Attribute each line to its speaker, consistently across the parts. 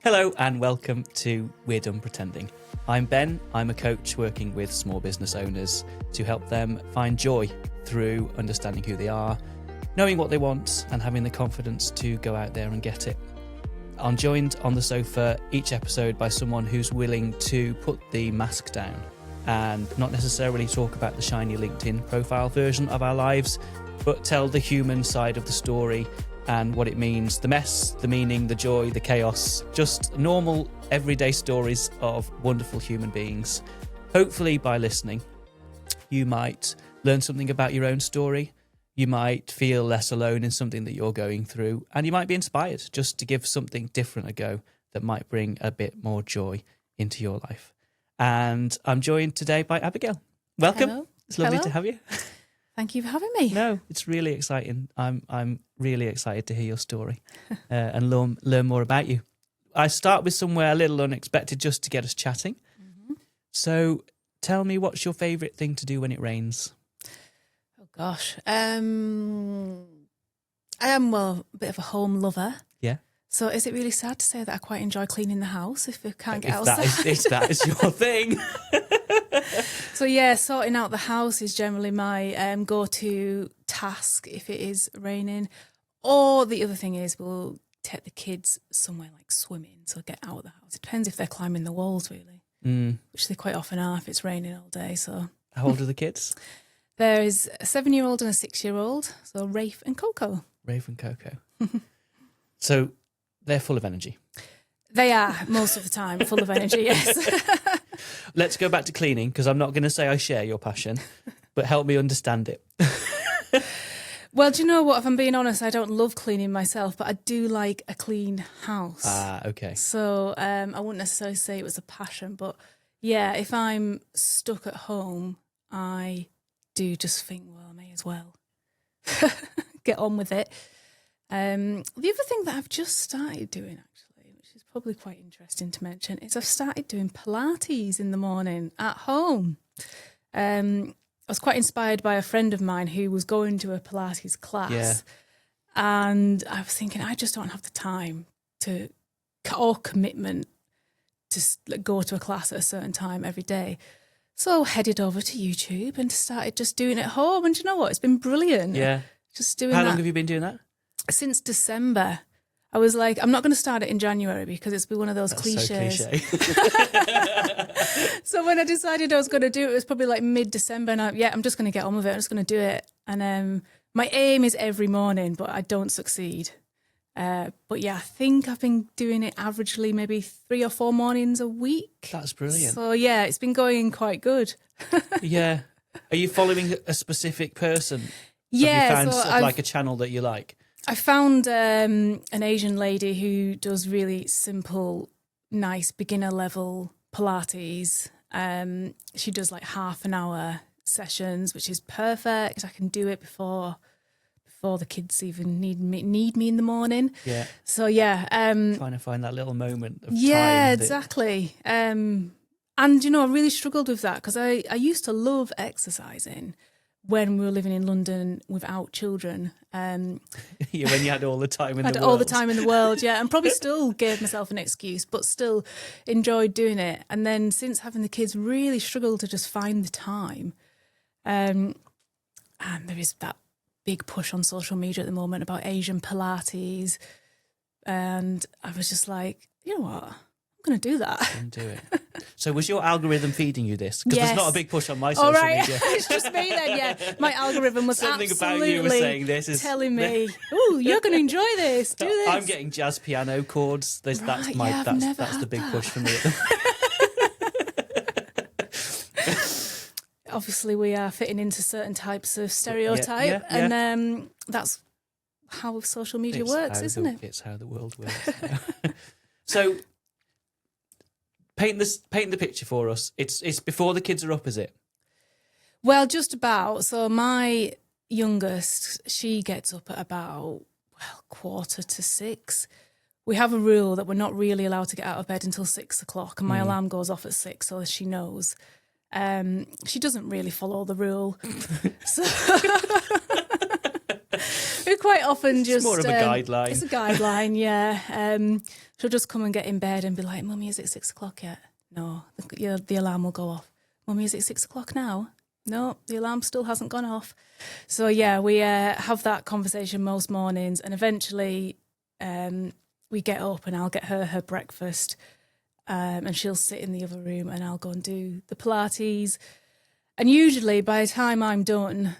Speaker 1: Hello and welcome to We're Done Pretending. I'm Ben. I'm a coach working with small business owners to help them find joy through understanding who they are, knowing what they want and having the confidence to go out there and get it. I'm joined on the sofa each episode by someone who's willing to put the mask down and not necessarily talk about the shiny LinkedIn profile version of our lives, but tell the human side of the story and what it means, the mess, the meaning, the joy, the chaos, just normal, everyday stories of wonderful human beings. Hopefully by listening, you might learn something about your own story, you might feel less alone in something that you're going through, and you might be inspired just to give something different a go that might bring a bit more joy into your life. And I'm joined today by Abigail. Welcome.
Speaker 2: Hello.
Speaker 1: It's lovely
Speaker 2: Hello.
Speaker 1: to have you.
Speaker 2: Thank you for having me.
Speaker 1: No, it's really exciting. I'm really excited to hear your story and learn more about you. I start with somewhere a little unexpected just to get us chatting. Mm-hmm. So tell me, what's your favourite thing to do when it rains?
Speaker 2: Oh gosh, I am a bit of a home lover.
Speaker 1: Yeah.
Speaker 2: So is it really sad to say that I quite enjoy cleaning the house if we can't get outside?
Speaker 1: If that is your thing.
Speaker 2: So yeah, sorting out the house is generally my go-to task if it is raining. Or the other thing is we'll take the kids somewhere like swimming, so get out of the house. It depends if they're climbing the walls really, which they quite often are if it's raining all day. So
Speaker 1: how old are the kids?
Speaker 2: There is a 7-year-old and a 6-year-old, so Rafe and Coco.
Speaker 1: Rafe and Coco. So they're full of energy.
Speaker 2: They are, most of the time, full of energy, yes.
Speaker 1: Let's go back to cleaning, because I'm not going to say I share your passion, but help me understand it.
Speaker 2: Well, do you know what? If I'm being honest, I don't love cleaning myself, but I do like a clean house.
Speaker 1: Ah, okay.
Speaker 2: So I wouldn't necessarily say it was a passion, but yeah, if I'm stuck at home, I do just think, well, I may as well get on with it. The other thing that I've just started doing, actually, which is probably quite interesting to mention, is I've started doing Pilates in the morning at home. I was quite inspired by a friend of mine who was going to a Pilates class, and I was thinking, I just don't have the time or commitment to go to a class at a certain time every day. So headed over to YouTube and started just doing it at home. And you know what? It's been brilliant.
Speaker 1: Yeah.
Speaker 2: Just doing
Speaker 1: How long have you been doing that?
Speaker 2: Since December. I was like, I'm not going to start it in January because it's been one of those cliches.
Speaker 1: So cliche.
Speaker 2: So when I decided I was going to do it, it was probably like mid-December. And I'm just going to get on with it. I'm just going to do it. And my aim is every morning, but I don't succeed. But yeah, I think I've been doing it averagely maybe 3 or 4 mornings a week.
Speaker 1: That's brilliant.
Speaker 2: So yeah, it's been going quite good.
Speaker 1: Yeah. Are you following a specific person?
Speaker 2: Yeah.
Speaker 1: Have you found like a channel that you like?
Speaker 2: I found an Asian lady who does really simple, nice beginner level Pilates. She does like half an hour sessions, which is perfect. I can do it before the kids even need me in the morning.
Speaker 1: Yeah.
Speaker 2: So yeah,
Speaker 1: trying to find that little moment of time.
Speaker 2: Yeah, exactly. And you know, I really struggled with that because I used to love exercising when we were living in London without children.
Speaker 1: When you had all the time in the world.
Speaker 2: All the time in the world, yeah. And probably still gave myself an excuse, but still enjoyed doing it. And then since having the kids, really struggled to just find the time. And there is that big push on social media at the moment about Asian Pilates. And I was just like, you know what? I'm going to do that.
Speaker 1: And do it. So was your algorithm feeding you this? Because
Speaker 2: Yes.
Speaker 1: there's not a big push on my social
Speaker 2: All right.
Speaker 1: media.
Speaker 2: It's just me then, yeah. My algorithm was
Speaker 1: Something
Speaker 2: absolutely
Speaker 1: about you was saying this is
Speaker 2: telling me, oh, you're going to enjoy this. Do this.
Speaker 1: I'm getting jazz piano chords. That's the big push for me.
Speaker 2: Obviously, we are fitting into certain types of stereotype,
Speaker 1: yeah.
Speaker 2: and that's how social media works, isn't it?
Speaker 1: It's how the world works. So, paint the picture for us. It's before the kids are up, is it?
Speaker 2: Well, just about. So my youngest, she gets up at about 5:45. We have a rule that we're not really allowed to get out of bed until 6 o'clock, and my alarm goes off at 6, so she knows. She doesn't really follow the rule. So we quite often just...
Speaker 1: It's more of a guideline.
Speaker 2: It's a guideline, yeah. she'll just come and get in bed and be like, Mummy, is it 6 o'clock yet? No, the alarm will go off. Mummy, is it 6 o'clock now? No, the alarm still hasn't gone off. So yeah, we have that conversation most mornings, and eventually we get up and I'll get her breakfast, and she'll sit in the other room and I'll go and do the Pilates. And usually by the time I'm done,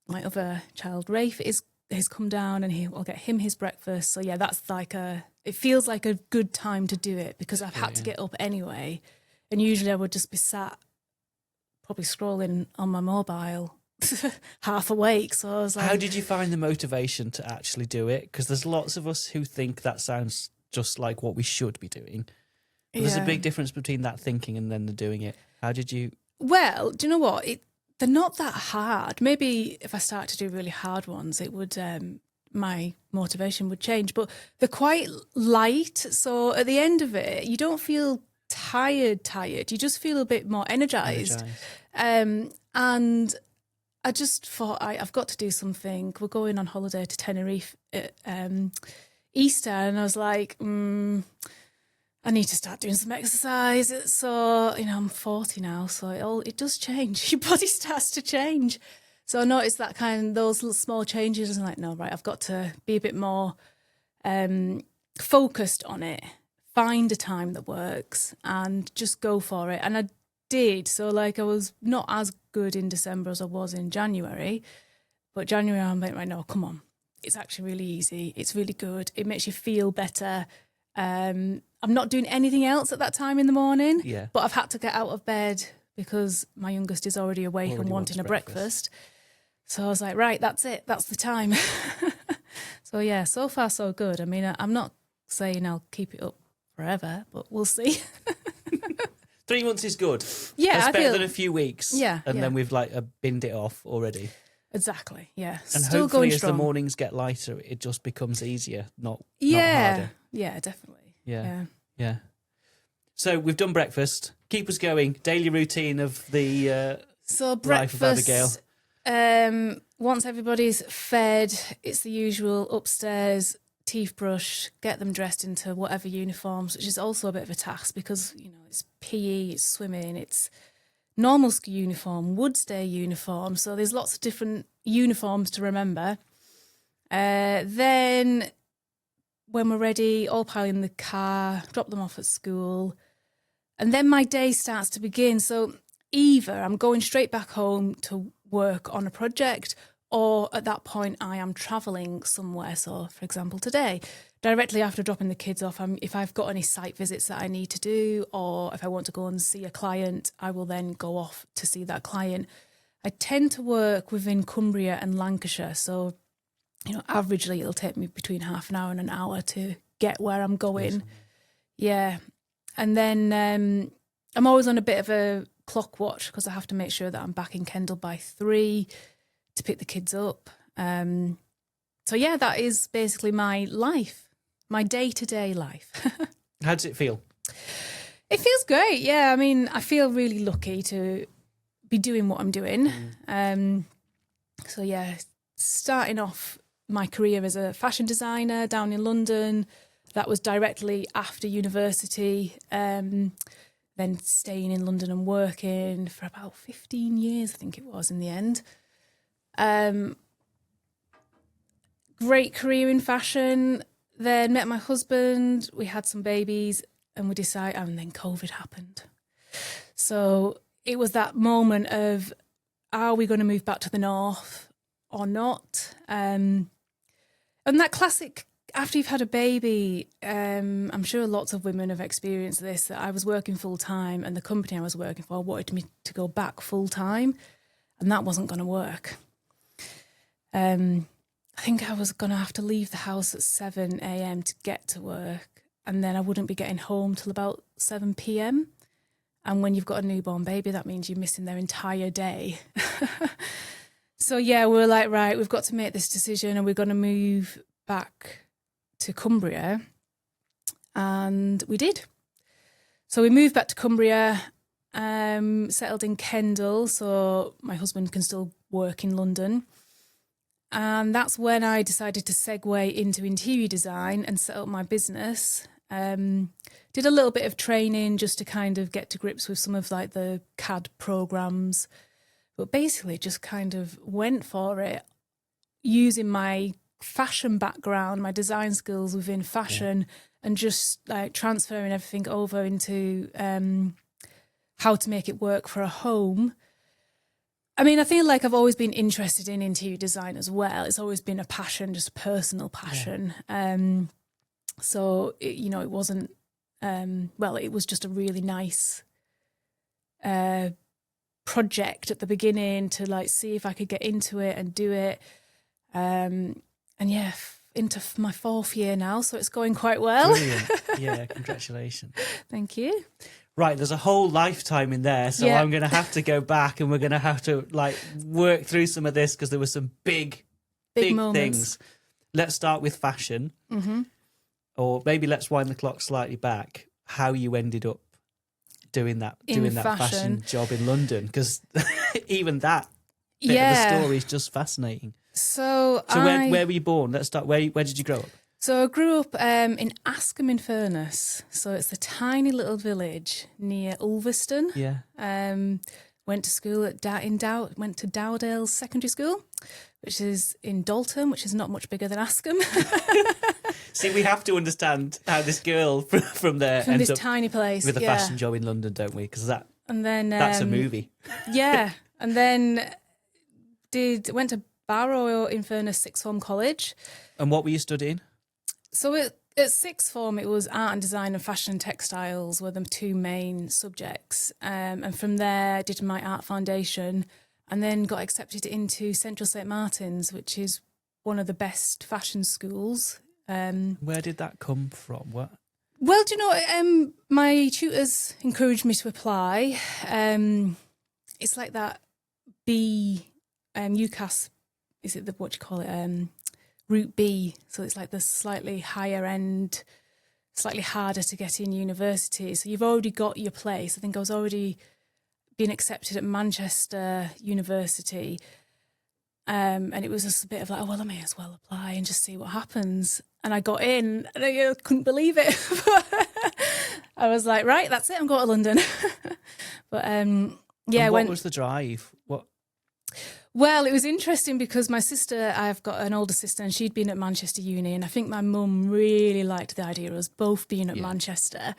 Speaker 2: my other child, Rafe, has come down and I'll get him his breakfast. So yeah, that's like it feels like a good time to do it because I've had to get up anyway. And usually I would just be sat probably scrolling on my mobile, half awake. So I was like,
Speaker 1: how did you find the motivation to actually do it? Because there's lots of us who think that sounds just like what we should be doing. But there's a big difference between that thinking and then the doing it. How did you? Well,
Speaker 2: do you know what? They're not that hard. Maybe if I start to do really hard ones, it would my motivation would change. But they're quite light. So at the end of it, you don't feel tired. You just feel a bit more energized. And I just thought I've got to do something. We're going on holiday to Tenerife at Easter, and I was like, I need to start doing some exercise. So, I'm 40 now, so it does change. Your body starts to change. So I noticed that those little small changes, and like, no, right, I've got to be a bit more focused on it, find a time that works and just go for it. And I did. So like I was not as good in December as I was in January, but January I'm like, right, no, come on. It's actually really easy. It's really good. It makes you feel better. I'm not doing anything else at that time in the morning, but I've had to get out of bed because my youngest is already awake and wanting a breakfast. So I was like, right, that's it. That's the time. So yeah, so far so good. I mean, I'm not saying I'll keep it up forever, but we'll see.
Speaker 1: 3 months is good.
Speaker 2: Yeah,
Speaker 1: it's better than a few weeks.
Speaker 2: Yeah,
Speaker 1: and then we've like binned it off already.
Speaker 2: Exactly. Yeah,
Speaker 1: and
Speaker 2: still
Speaker 1: hopefully,
Speaker 2: going
Speaker 1: as
Speaker 2: strong.
Speaker 1: the mornings get lighter, it just becomes easier, not harder.
Speaker 2: Yeah, definitely.
Speaker 1: Yeah. So we've done breakfast. Keep us going. Daily routine of the
Speaker 2: so
Speaker 1: life of Abigail.
Speaker 2: Once everybody's fed, it's the usual upstairs, teeth brush, get them dressed into whatever uniforms, which is also a bit of a task because, it's PE, it's swimming, it's normal school uniform, Woods Day uniform. So there's lots of different uniforms to remember. Then when we're ready, all pile in the car, drop them off at school. And then my day starts to begin. So either I'm going straight back home to work on a project, or at that point I am travelling somewhere. So, for example, today, directly after dropping the kids off, if I've got any site visits that I need to do, or if I want to go and see a client, I will then go off to see that client. I tend to work within Cumbria and Lancashire. So, averagely it'll take me between half an hour and an hour to get where I'm going. Awesome. Yeah. And then I'm always on a bit of a clock watch because I have to make sure that I'm back in Kendal by 3 to pick the kids up. So yeah, that is basically my life, my day-to-day life.
Speaker 1: How does it feel?
Speaker 2: It feels great, yeah. I mean, I feel really lucky to be doing what I'm doing. So yeah, starting off my career as a fashion designer down in London, that was directly after university, then staying in London and working for about 15 years, I think it was in the end. Great career in fashion, then met my husband, we had some babies and then COVID happened. So it was that moment of, are we going to move back to the north or not? And that classic, after you've had a baby, I'm sure lots of women have experienced this, that I was working full time and the company I was working for wanted me to go back full time, and that wasn't going to work. I think I was going to have to leave the house at 7 a.m. to get to work, and then I wouldn't be getting home till about 7 p.m. And when you've got a newborn baby, that means you're missing their entire day. So yeah, we're like, right, we've got to make this decision and we're going to move back to Cumbria. And we did. So we moved back to Cumbria, settled in Kendal, so my husband can still work in London. And that's when I decided to segue into interior design and set up my business. Did a little bit of training just to kind of get to grips with some of like the CAD programs, but basically just kind of went for it using my fashion background, my design skills within fashion, and just like transferring everything over into how to make it work for a home. I mean, I feel like I've always been interested in interior design as well. It's always been a passion, just a personal passion. So, it wasn't, it was just a really nice project at the beginning to like see if I could get into it and do it. Into my 4th year now, so it's going quite well.
Speaker 1: Brilliant. Yeah, congratulations.
Speaker 2: Thank you.
Speaker 1: Right, there's a whole lifetime in there, so I'm going to have to go back and we're going to have to like work through some of this because there were some big
Speaker 2: moments.
Speaker 1: Things. Let's start with fashion, or maybe let's wind the clock slightly back. How you ended up doing that fashion job in London, because even that bit of the story is just fascinating.
Speaker 2: So
Speaker 1: where were you born? Let's start. Where did you grow up?
Speaker 2: So I grew up in Askham-in-Furness. So it's a tiny little village near Ulverston.
Speaker 1: Yeah.
Speaker 2: Went to school went to Dowdale Secondary School, which is in Dalton, which is not much bigger than Askham.
Speaker 1: See, we have to understand how this girl from there ends
Speaker 2: this
Speaker 1: up
Speaker 2: tiny place
Speaker 1: with a fashion job in London, don't we? Because that's a movie.
Speaker 2: Yeah, and then went to Barrow in Furness Sixth Form College.
Speaker 1: And what were you studying?
Speaker 2: So at Sixth Form, it was art and design and fashion and textiles were the 2 main subjects. And from there, did my art foundation and then got accepted into Central St Martin's, which is one of the best fashion schools.
Speaker 1: Where did that come from? What?
Speaker 2: Well, do you know, my tutors encouraged me to apply. It's like that UCAS, is it what you call it? Route B. So it's like the slightly higher end, slightly harder to get in university. So you've already got your place. I think I was already being accepted at Manchester University. And it was just a bit of like, oh, well, I may as well apply and just see what happens. And I got in and I couldn't believe it. I was like, right, that's it. I'm going to London. But
Speaker 1: what was the drive?
Speaker 2: Well, it was interesting because my sister, I've got an older sister, and she'd been at Manchester Uni, and I think my mum really liked the idea of us both being at Manchester.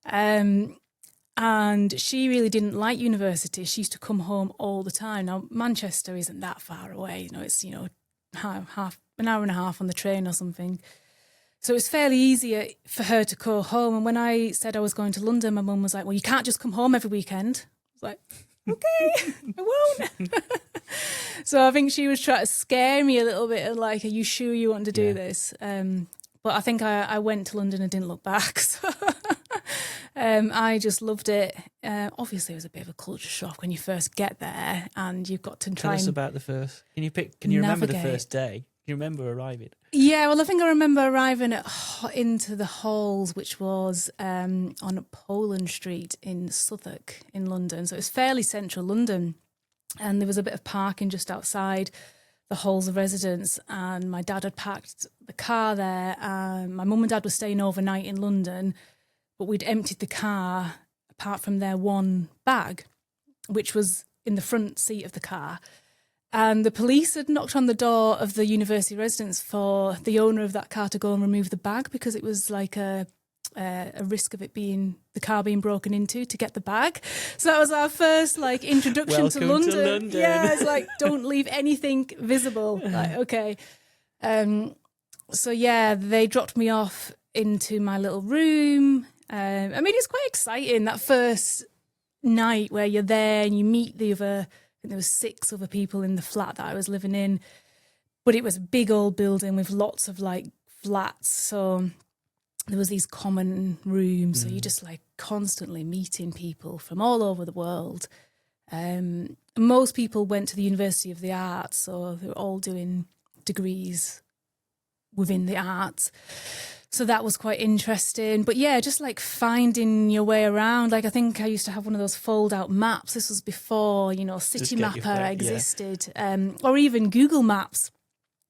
Speaker 2: And she really didn't like university. She used to come home all the time. Now, Manchester isn't that far away. It's, half an hour and a half on the train or something. So it's fairly easy for her to go home. And when I said I was going to London, my mum was like, well, you can't just come home every weekend. I was like, okay, I won't. So I think she was trying to scare me a little bit and like, are you sure you want to do this? But I think I went to London and didn't look back. So I just loved it. Obviously, it was a bit of a culture shock when you first get there and you've got to try
Speaker 1: Tell us about the first. Can you remember the first day? Can you remember arriving? Yeah,
Speaker 2: well, I think I remember arriving into the halls, which was on Poland Street in Southwark in London. So it was fairly central London. And there was a bit of parking just outside the halls of residence. And my dad had parked the car there. My mum and dad were staying overnight in London, but we'd emptied the car apart from their one bag, which was in the front seat of the car. And the police had knocked on the door of the university residence for the owner of that car to go and remove the bag because it was like a risk of the car being broken into to get the bag. So that was our first like introduction to London. Yeah, it's like, don't leave anything visible. Like, okay. So yeah, they dropped me off into my little room. I mean, it's quite exciting that first night where you're there and you meet the other. I think there was 6 other people in the flat that I was living in, but it was a big old building with lots of like flats. So there was these common rooms. So you're just like constantly meeting people from all over the world. Most people went to the University of the Arts, so they were all doing degrees within the arts. So that was quite interesting. But yeah, just like finding your way around. Like I think I used to have one of those fold-out maps. This was before, City Mapper existed, or even Google Maps.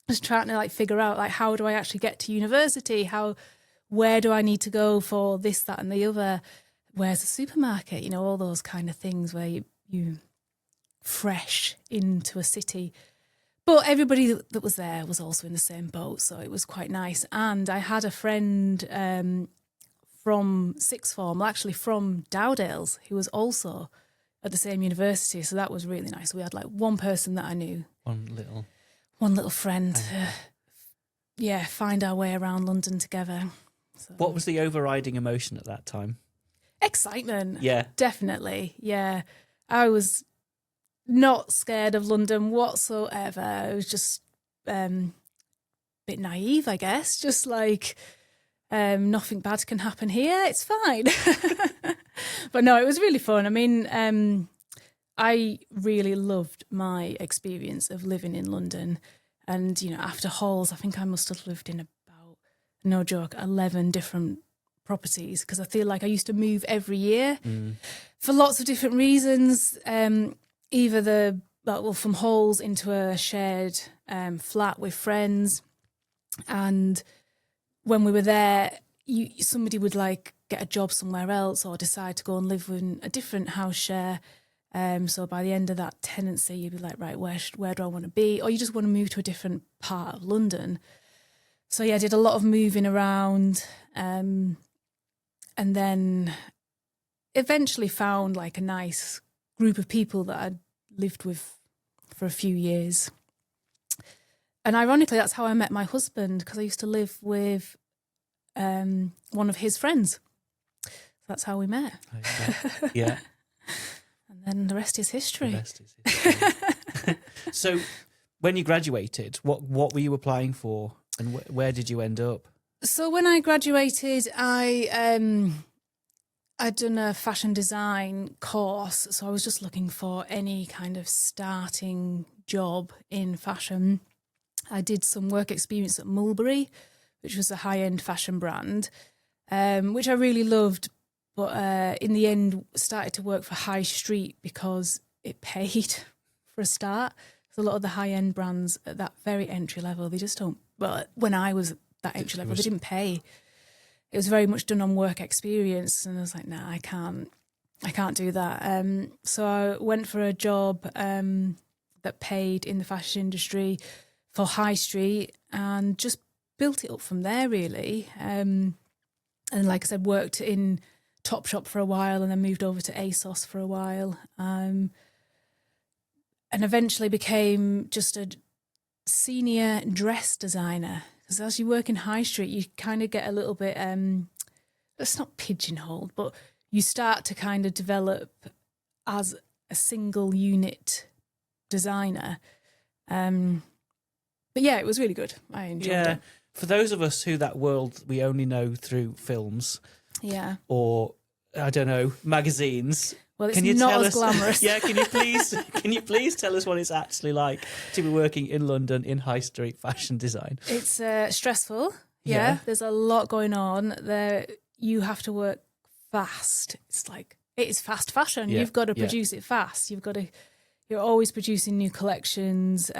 Speaker 2: I was trying to like figure out like how do I actually get to university? where do I need to go for this, that and the other? Where's the supermarket? You know, all those kind of things where you fresh into a city. But everybody that was there was also in the same boat, so it was quite nice. And I had a friend from sixth form, well, actually from Dowdales, who was also at the same university, so that was really nice. We had like one person that I knew. One little friend to, find our way around London together. So.
Speaker 1: What was the overriding emotion at that time?
Speaker 2: Excitement.
Speaker 1: Yeah.
Speaker 2: Definitely. Yeah. I was not scared of London whatsoever. I was just a bit naive, I guess. Just like, nothing bad can happen here. It's fine. But no, it was really fun. I mean, I really loved my experience of living in London. And, you know, after Halls, I think I must have lived in about, no joke, 11 different properties, because I feel like I used to move every year for lots of different reasons. Either from Halls into a shared flat with friends. And when we were there, somebody would like get a job somewhere else or decide to go and live in a different house share. So by the end of that tenancy, you'd be like, right, where do I want to be? Or you just want to move to a different part of London. So yeah, I did a lot of moving around, and then eventually found like a nice group of people that I'd lived with for a few years. And ironically, that's how I met my husband, because I used to live with one of his friends. That's how we met.
Speaker 1: Okay. Yeah.
Speaker 2: And then the rest is history.
Speaker 1: The rest is history. So when you graduated, what were you applying for, and where did you end up?
Speaker 2: So when I graduated, I'd done a fashion design course, so I was just looking for any kind of starting job in fashion. I did some work experience at Mulberry, which was a high-end fashion brand, which I really loved. But in the end, started to work for High Street because it paid for a start. So a lot of the high-end brands at that very entry level, they just don't. Well, when I was at that entry level, they didn't pay. It was very much done on work experience, and I was like, nah, I can't do that. So I went for a job that paid in the fashion industry for High Street, and just built it up from there, really. And like I said, worked in Topshop for a while, and then moved over to ASOS for a while, and eventually became just a senior dress designer. Because as you work in High Street, you kind of get a little bit, it's not pigeonholed, but you start to kind of develop as a single unit designer. But yeah, it was really good. I enjoyed it.
Speaker 1: For those of us who that world we only know through films, or I don't know, magazines.
Speaker 2: Well, it's not as glamorous.
Speaker 1: Yeah, can you please tell us what it's actually like to be working in London in high street fashion design?
Speaker 2: It's stressful. Yeah, there's a lot going on there. You have to work fast. It is fast fashion. You've got to produce it fast. You're always producing new collections.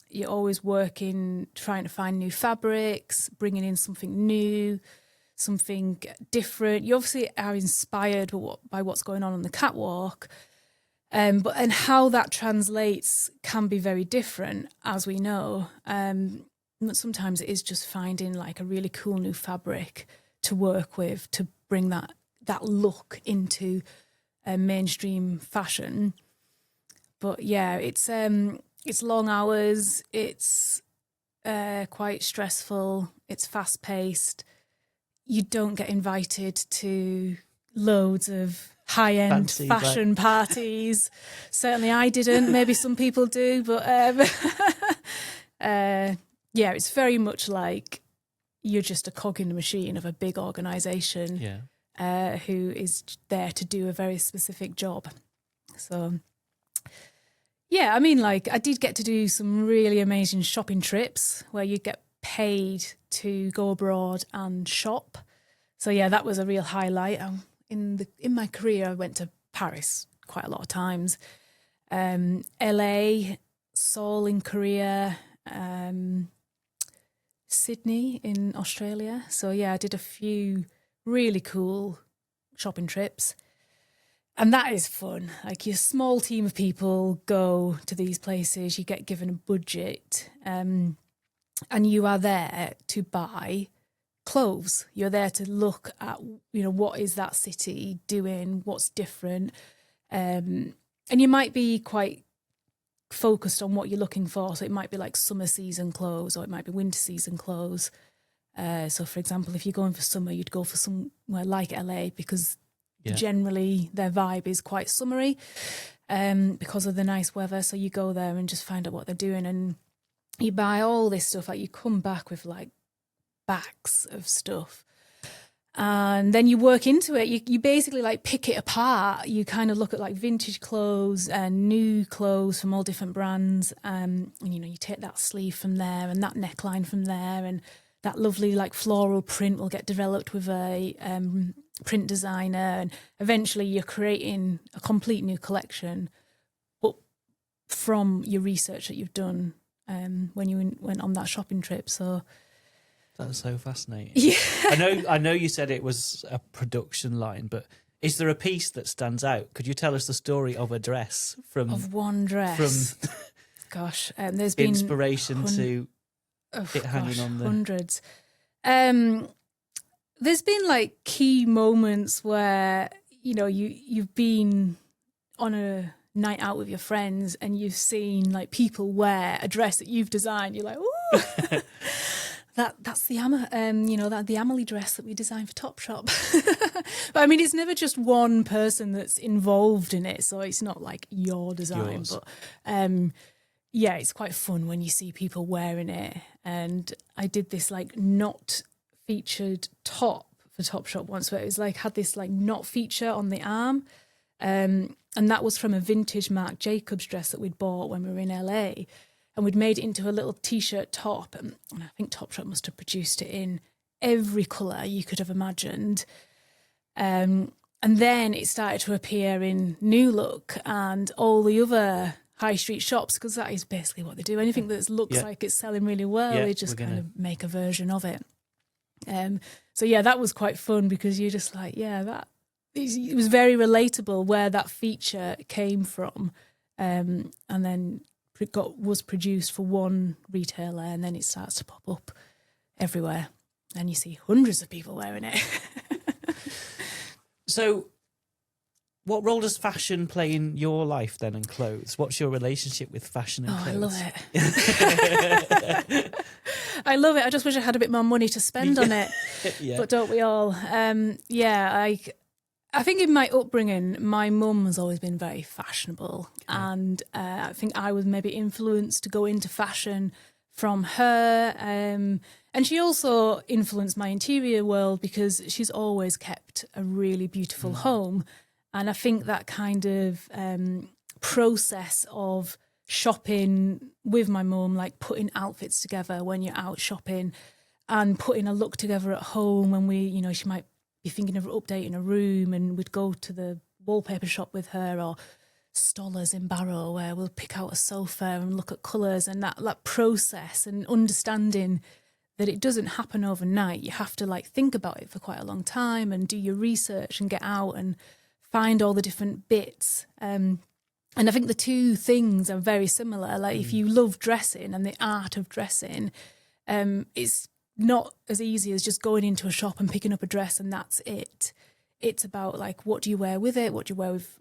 Speaker 2: You're always working, trying to find new fabrics, bringing in something new, something different. You obviously are inspired by what's going on the catwalk, and how that translates can be very different, as we know. But sometimes it is just finding like a really cool new fabric to work with to bring that look into mainstream fashion. But yeah, it's long hours. It's quite stressful. It's fast paced. You don't get invited to loads of high-end fashion parties. Certainly I didn't. Maybe some people do. But it's very much like you're just a cog in the machine of a big organisation who is there to do a very specific job. So, yeah, I mean, like, I did get to do some really amazing shopping trips where you get paid to go abroad and shop. So yeah, that was a real highlight. In my career, I went to Paris quite a lot of times, LA, Seoul in Korea, Sydney in Australia. So yeah, I did a few really cool shopping trips. And that is fun. Like, your small team of people go to these places, you get given a budget, and you are there to buy clothes. You're there to look at, what is that city doing, what's different. And you might be quite focused on what you're looking for. So it might be like summer season clothes, or it might be winter season clothes. So for example, if you're going for summer, you'd go for somewhere like LA, because generally their vibe is quite summery, because of the nice weather. So you go there and just find out what they're doing, and you buy all this stuff. Like, you come back with like bags of stuff, and then you work into it. You basically like pick it apart. You kind of look at like vintage clothes and new clothes from all different brands, and you take that sleeve from there and that neckline from there, and that lovely like floral print will get developed with a print designer, and eventually you're creating a complete new collection, but from your research that you've done when you went on that shopping trip. So
Speaker 1: that's so fascinating.
Speaker 2: Yeah.
Speaker 1: I know you said it was a production line, but is there a piece that stands out? Could you tell us the story of a dress
Speaker 2: of one dress?
Speaker 1: From
Speaker 2: gosh, there's been
Speaker 1: inspiration to it hanging on the
Speaker 2: hundreds. There's been like key moments where you've been on a night out with your friends and you've seen like people wear a dress that you've designed. You're like, ooh, that's the the Amelie dress that we designed for Topshop. But I mean, it's never just one person that's involved in it, so it's not like your design.
Speaker 1: Yours.
Speaker 2: But yeah, it's quite fun when you see people wearing it. And I did this like not featured top for Topshop once, where it was like had this like knot feature on the arm, and that was from a vintage Marc Jacobs dress that we'd bought when we were in LA, and we'd made it into a little t-shirt top, and I think Topshop must have produced it in every colour you could have imagined, and then it started to appear in New Look and all the other high street shops, because that is basically what they do. Anything that looks like it's selling really well, they just kind of make a version of it. So yeah, that was quite fun, because you're just like, that it was very relatable where that feature came from, and then was produced for one retailer, and then it starts to pop up everywhere, and you see hundreds of people wearing it.
Speaker 1: So what role does fashion play in your life then, and clothes? What's your relationship with fashion and clothes?
Speaker 2: I love it. I love it. I just wish I had a bit more money to spend on it. But don't we all? I think in my upbringing, my mum has always been very fashionable. And I think I was maybe influenced to go into fashion from her. And she also influenced my interior world, because she's always kept a really beautiful home. And I think that kind of process of shopping with my mum, like putting outfits together when you're out shopping, and putting a look together at home when she might be thinking of updating a room, and we'd go to the wallpaper shop with her, or Stoller's in Barrow, where we'll pick out a sofa and look at colours, and that process and understanding that it doesn't happen overnight. You have to like think about it for quite a long time and do your research and get out and find all the different bits. And I think the two things are very similar. Like if you love dressing and the art of dressing, it's not as easy as just going into a shop and picking up a dress and that's it. It's about like, what do you wear with it? What do you wear with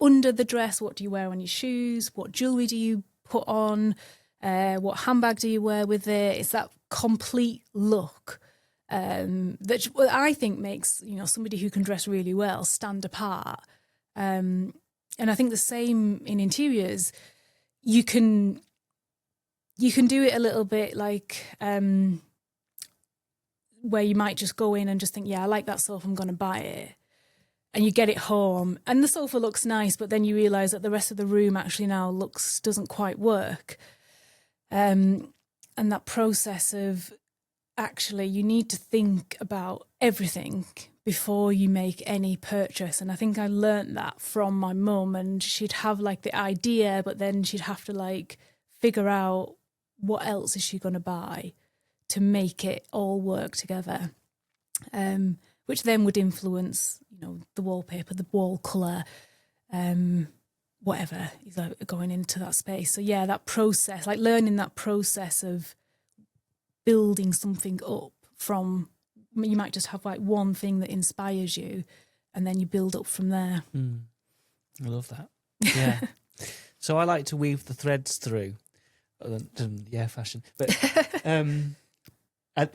Speaker 2: under the dress? What do you wear on your shoes? What jewellery do you put on? What handbag do you wear with it? It's that complete look that I think makes somebody who can dress really well stand apart. And I think the same in interiors. You can do it a little bit like where you might just go in and just think, yeah, I like that sofa, I'm going to buy it. And you get it home and the sofa looks nice, but then you realise that the rest of the room actually now doesn't quite work. And that process of actually you need to think about everything before you make any purchase. And I think I learnt that from my mum, and she'd have like the idea, but then she'd have to like figure out what else is she going to buy to make it all work together, which then would influence, the wallpaper, the wall colour, whatever is going into that space. So yeah, that process, like learning that process of building something up from, you might just have like one thing that inspires you and then you build up from there.
Speaker 1: I love that. Yeah. So I like to weave the threads through. Fashion. But and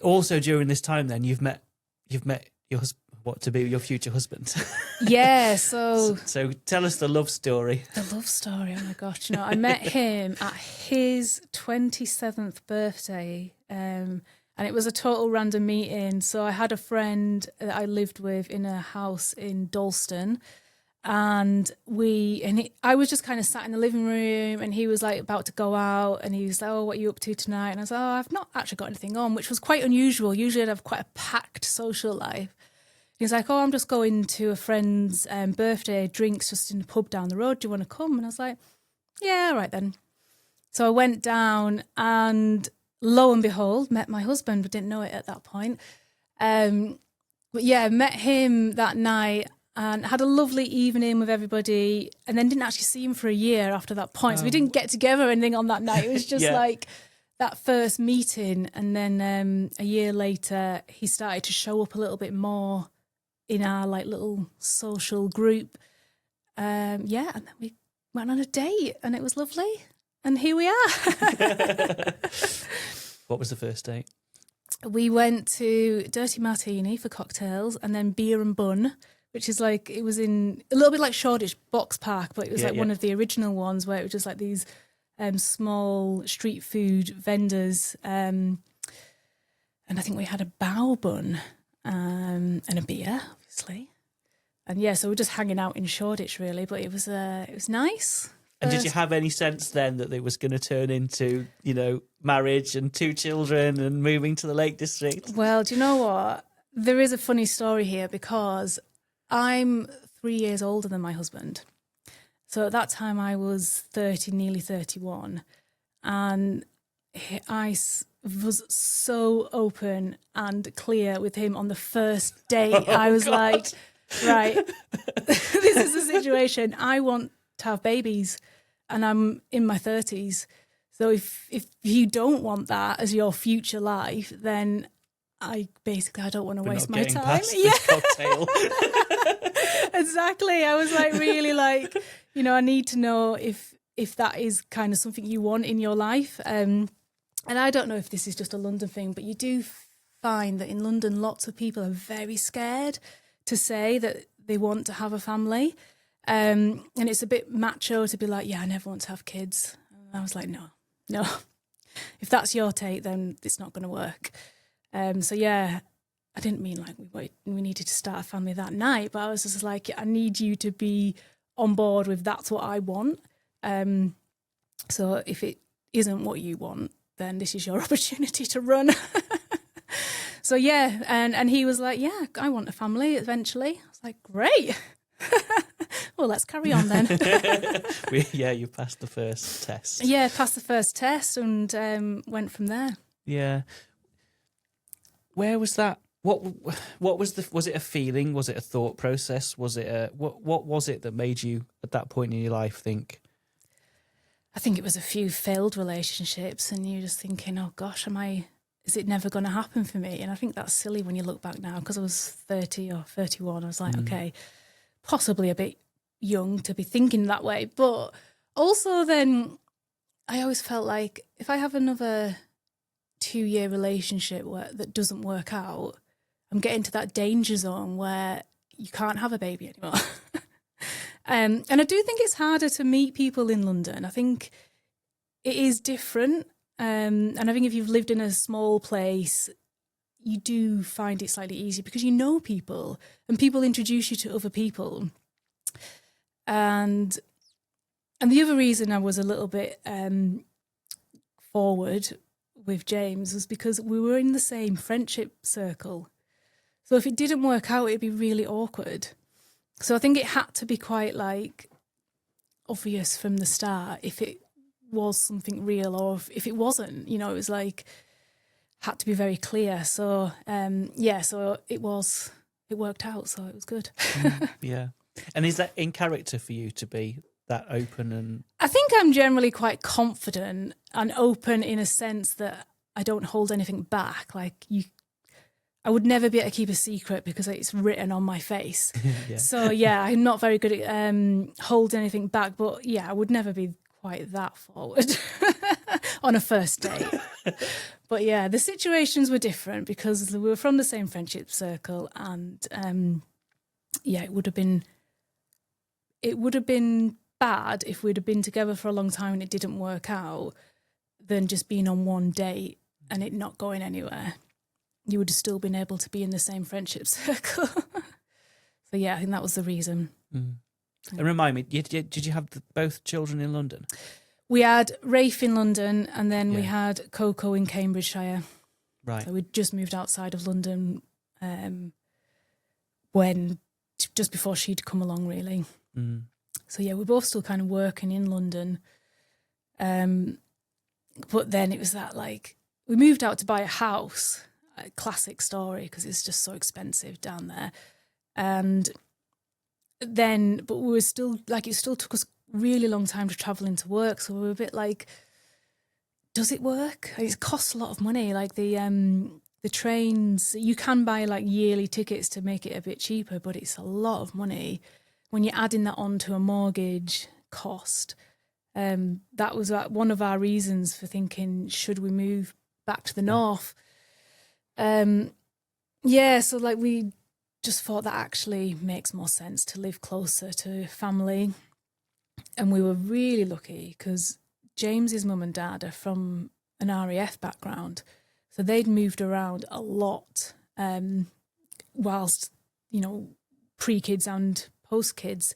Speaker 1: also during this time then you've met your what to be your future husband.
Speaker 2: Yeah, so
Speaker 1: tell us the love story.
Speaker 2: The love story, oh my gosh. I met him at his 27th birthday, and it was a total random meeting. So I had a friend that I lived with in a house in Dalston, and I was just kind of sat in the living room, and he was like about to go out, and he was like, "Oh, what are you up to tonight?" And I was like, "Oh, I've not actually got anything on," which was quite unusual. Usually I'd have quite a packed social life. He's like, "Oh, I'm just going to a friend's birthday drinks just in the pub down the road. Do you want to come?" And I was like, "Yeah, all right then." So I went down, and lo and behold, met my husband, but didn't know it at that point. But yeah, met him that night and had a lovely evening with everybody, and then didn't actually see him for a year after that point. So we didn't get together or anything on that night. It was just like that first meeting. And then a year later, he started to show up a little bit more in our like little social group. And then we went on a date and it was lovely. And here we are.
Speaker 1: What was the first date?
Speaker 2: We went to Dirty Martini for cocktails and then Beer and Bun, which is like, it was in a little bit like Shoreditch Box Park, but it was one of the original ones where it was just like these small street food vendors. And I think we had a bao bun and a beer, obviously. And yeah, so we're just hanging out in Shoreditch really, but it was nice.
Speaker 1: And did you have any sense then that it was going to turn into, marriage and 2 children and moving to the Lake District?
Speaker 2: Well, do you know what? There is a funny story here because I'm 3 years older than my husband. So at that time I was 30, nearly 31. And I was so open and clear with him on the first date. I was like, right, this is the situation. I want to have babies and I'm in my 30s. So if you don't want that as your future life, then I don't want to waste my time.
Speaker 1: Cocktail.
Speaker 2: Exactly. I was like really like, I need to know if that is kind of something you want in your life. And I don't know if this is just a London thing, but you do find that in London, lots of people are very scared to say that they want to have a family. And it's a bit macho to be like, yeah, I never want to have kids. And I was like, no. If that's your take, then it's not going to work. So yeah, I didn't mean like we needed to start a family that night, but I was just like, I need you to be on board with that's what I want. So if it isn't what you want, then this is your opportunity to run. So yeah, and he was like, yeah, I want a family eventually. I was like, great. Well, let's carry on then.
Speaker 1: You passed the first test.
Speaker 2: Yeah, passed the first test and went from there.
Speaker 1: Yeah. Where was that? What was it a feeling? Was it a thought process? Was it what was it that made you at that point in your life think?
Speaker 2: I think it was a few failed relationships and you're just thinking, oh gosh, is it never going to happen for me? And I think that's silly when you look back now because I was 30 or 31. I was like, okay, possibly a bit young to be thinking that way. But also then I always felt like if I have another 2-year relationship that doesn't work out, I'm getting to that danger zone where you can't have a baby anymore. And I do think it's harder to meet people in London. I think it is different. And I think if you've lived in a small place, you do find it slightly easier because you know people and people introduce you to other people. And the other reason I was a little bit forward with James was because we were in the same friendship circle. So if it didn't work out, it'd be really awkward. So I think it had to be quite like obvious from the start if it was something real or if it wasn't. It was like, had to be very clear. So so it worked out. So it was good.
Speaker 1: Yeah. And is that in character for you to be that open? And
Speaker 2: I think I'm generally quite confident and open in a sense that I don't hold anything back. Like I would never be able to keep a secret because it's written on my face.
Speaker 1: Yeah.
Speaker 2: So I'm not very good at holding anything back. But I would never be quite that forward on a first date. But the situations were different because we were from the same friendship circle, and it would have been bad if we'd have been together for a long time and it didn't work out than just being on one date and it not going anywhere. You would have still been able to be in the same friendship circle. So I think that was the reason.
Speaker 1: And remind me, did you have both children in London?
Speaker 2: We had Rafe in London, and then we had Coco in Cambridgeshire.
Speaker 1: Right.
Speaker 2: So we'd just moved outside of London just before she'd come along, really. So we're both still kind of working in London. But then it was that, like, we moved out to buy a house, a classic story, because it's just so expensive down there. And then, but we were still, like, it still took us a really long time to travel into work. So we were a bit like, does it work? It costs a lot of money. Like the trains, you can buy like yearly tickets to make it a bit cheaper, but it's a lot of money. When you're adding that on to a mortgage cost, that was one of our reasons for thinking, should we move back to the north? So like we just thought that actually makes more sense to live closer to family. And we were really lucky because James's mum and dad are from an RAF background. So they'd moved around a lot whilst, pre-kids and post-kids.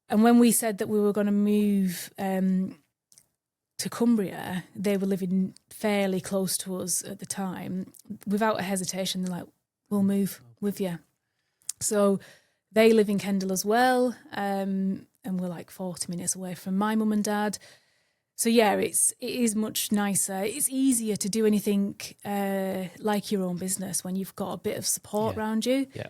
Speaker 2: And when we said that we were going to move to Cumbria, they were living fairly close to us at the time. Without a hesitation, they're like, we'll move with you. So they live in Kendal as well, and we're like 40 minutes away from my mum and dad. So it is much nicer. It's easier to do anything like your own business when you've got a bit of support around you.
Speaker 1: Yeah.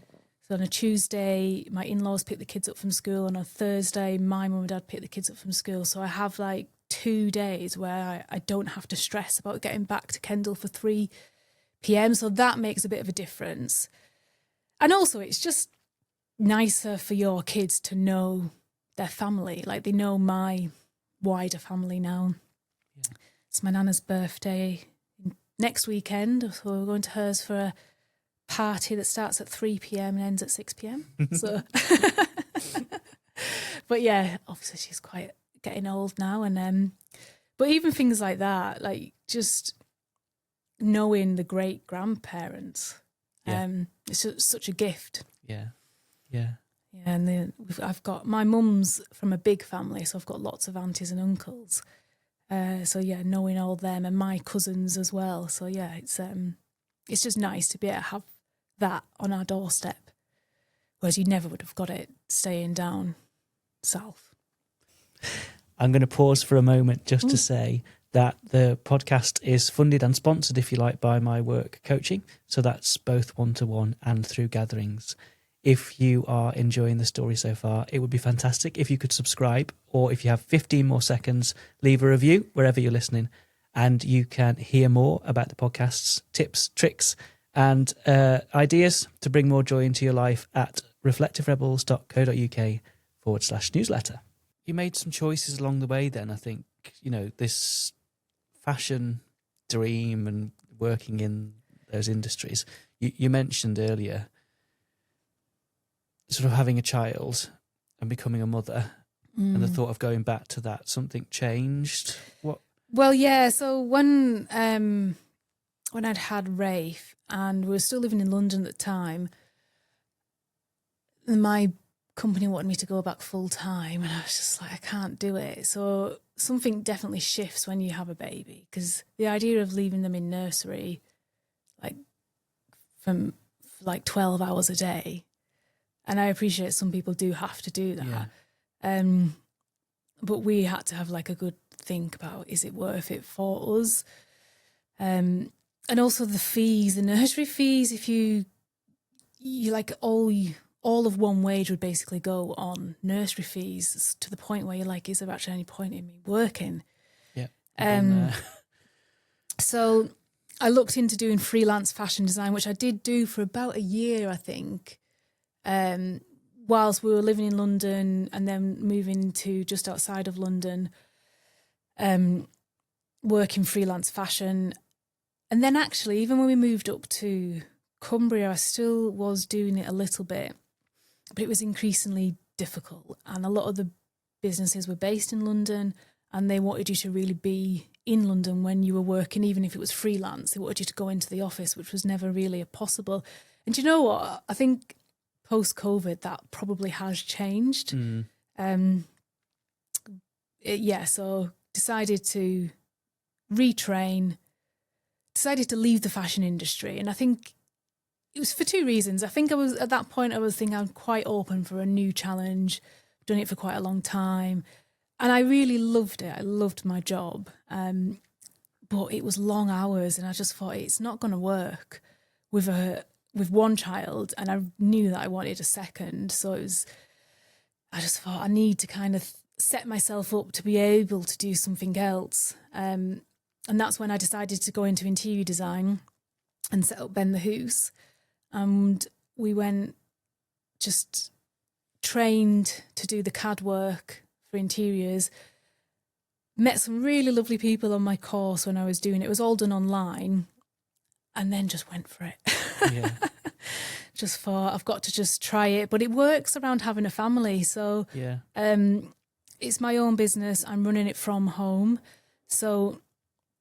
Speaker 2: So on a Tuesday, my in-laws pick the kids up from school. On a Thursday, my mum and dad pick the kids up from school. So I have like 2 days where I don't have to stress about getting back to Kendal for 3 p.m. So that makes a bit of a difference. And also it's just nicer for your kids to know their family. Like they know my wider family now. Yeah. It's my nana's birthday next weekend. So we're going to hers for a party that starts at 3 p.m. and ends at 6 p.m. So, but obviously she's quite getting old now, and but even things like that, like just knowing the great grandparents, it's just such a gift. Yeah. And I've got my mum's from a big family, so I've got lots of aunties and uncles. Knowing all them and my cousins as well. So it's just nice to be able to have that on our doorstep, whereas you never would have got it staying down south.
Speaker 1: I'm going to pause for a moment just to say that the podcast is funded and sponsored, if you like, by my work coaching. So that's both one-to-one and through gatherings. If you are enjoying the story so far, it would be fantastic if you could subscribe, or if you have 15 more seconds, leave a review wherever you're listening, and you can hear more about the podcast's tips, tricks, and ideas to bring more joy into your life at reflectiverebels.co.uk/newsletter. You made some choices along the way then, I think, this fashion dream and working in those industries. You mentioned earlier sort of having a child and becoming a mother, and the thought of going back to that. Something changed? What?
Speaker 2: Well, so when I'd had Rafe and we were still living in London at the time, my company wanted me to go back full time, and I was just like, I can't do it. So something definitely shifts when you have a baby, because the idea of leaving them in nursery like from like 12 hours a day, and I appreciate some people do have to do that. But we had to have like a good think about, is it worth it for us? and also the nursery fees, if you like all of one wage would basically go on nursery fees, to the point where you're like, is there actually any point in me working?
Speaker 1: Yeah.
Speaker 2: So I looked into doing freelance fashion design, which I did do for about a year, I think, whilst we were living in London, and then moving to just outside of London, working freelance fashion. And then actually, even when we moved up to Cumbria, I still was doing it a little bit, but it was increasingly difficult. And a lot of the businesses were based in London, and they wanted you to really be in London when you were working, even if it was freelance. They wanted you to go into the office, which was never really possible. And you know what? I think post-COVID, that probably has changed. So decided to retrain, decided to leave the fashion industry. And I think it was for two reasons. I think at that point, I was thinking I'm quite open for a new challenge, done it for quite a long time. And I really loved it. I loved my job. But it was long hours, and I just thought it's not going to work with one child. And I knew that I wanted a second. So I just thought I need to kind of set myself up to be able to do something else. And that's when I decided to go into interior design and set up Ben the Hoose. And we went, just trained to do the CAD work for interiors. Met some really lovely people on my course when I was doing it. It was all done online, and then just went for it.
Speaker 1: Yeah.
Speaker 2: Just thought, I've got to just try it. But it works around having a family. So
Speaker 1: Yeah.
Speaker 2: It's my own business. I'm running it from home. So